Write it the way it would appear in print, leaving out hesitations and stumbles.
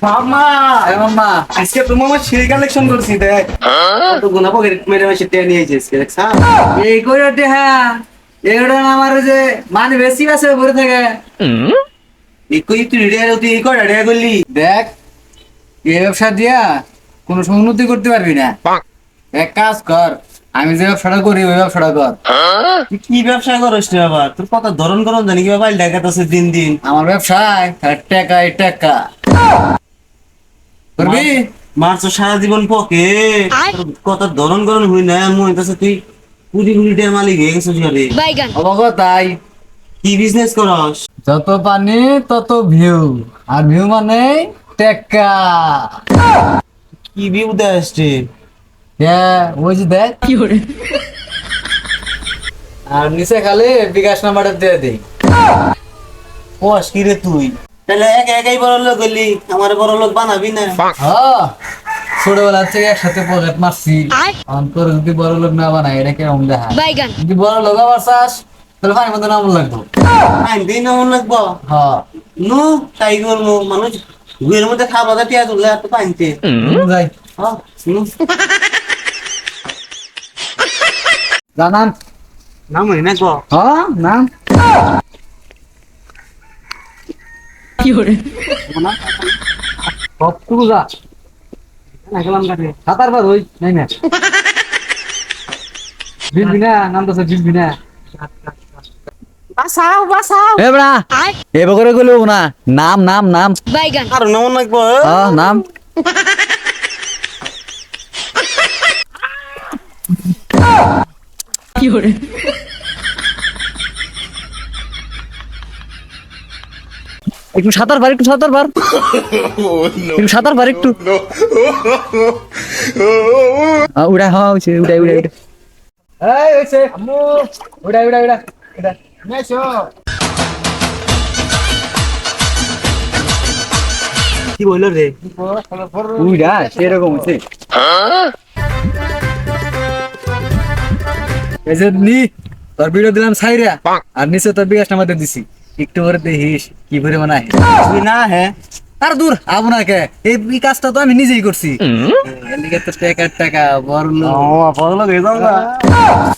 মামা এই মাম্মা আজকে তো মামা সিঁড়ি কালেকশন করছি দেখ কত গুনা পকেট মেরে মেরে টেনে নিয়ে এসেছি দেখছ এই কইরতে হ্যাঁ এগুলো আমার যে মানে বেশি আছে ভরে থাকে তুই রেডিয়া তুই কয় রেডিয়া করলি দেখ এই ব্যবসা দিয়া কোনো সময় উন্নতি করতে পারবি না এক কাজ কর আমি যে ব্যবসাটা করি ওই ব্যবসাটা কর তুই কি ব্যবসা করছ রে বাবা তোর কত ধরন করন জানি কি বাবা দেখাতেছে দিন দিন আমার ব্যবসায় টাকাই টাকা করবি মার তো সারা জীবন পকে কত ধরন করন হই না মনে হইতাছে তুই কুড়ি কুড়ি টাকার মালিক হয়ে গেছিস রে বাইগান অবগত তাই কি বিজনেস করস যত পানি তত ভিউ আর ভিউ মানে টাকা কি ভিউ দেস রে ওই যে দেখ আর নিচে খালি বিকাশ নাম্বারটা দিয়ে দিই কস কি রে তুই তাহলে একাই বড় লোক হইলি আমার বড় লোক বানাবি না ছোটবেলা থেকে একসাথে পকেট মারছি অন্তর যদি বড় লোক না বানাই এটা কেমন দেখা বাইগান যদি বড় লোক আবার চাস তাহলে ফানি মতো নাম লাগবো আইন দিন এমন লাগবো হ্যাঁ নু তাই করবো মানুষ ঘুরের মধ্যে খাবার টিয়া তুললে এত পাইনতে যাই জানান নাম হই না গো হ্যাঁ নাম সব কুরু যা সাঁতার পার হই নাই না বিলবি না নাম তো বিলবি না বাসাও বাসাও এ বড়া এ বকরে কইলো না নাম নাম নাম বাইগান আর নাম লাগবো নাম একটু সাঁতার পার একটু সাঁতার পার একটু সাঁতার পার একটু উড়া হ্যাঁ উড়া উড়া উড়া এই হইছে আম্মু উড়া উড়া উড়া উড়া নেছো কি বললো রে উড়া সেরকম হইছে এই যে নি তোর ভিডিও দিলাম সাইরা আর নিচে তোর বিকাশ নাম্বার দিছি একটু করে দেখিস কি করে বানায় তুই না হ্যাঁ আর দূর আপনাকে এই কাজটা তো আমি নিজেই করছি এর লিগে তো টাকা বড় লোক বড় লোক হয়ে যাও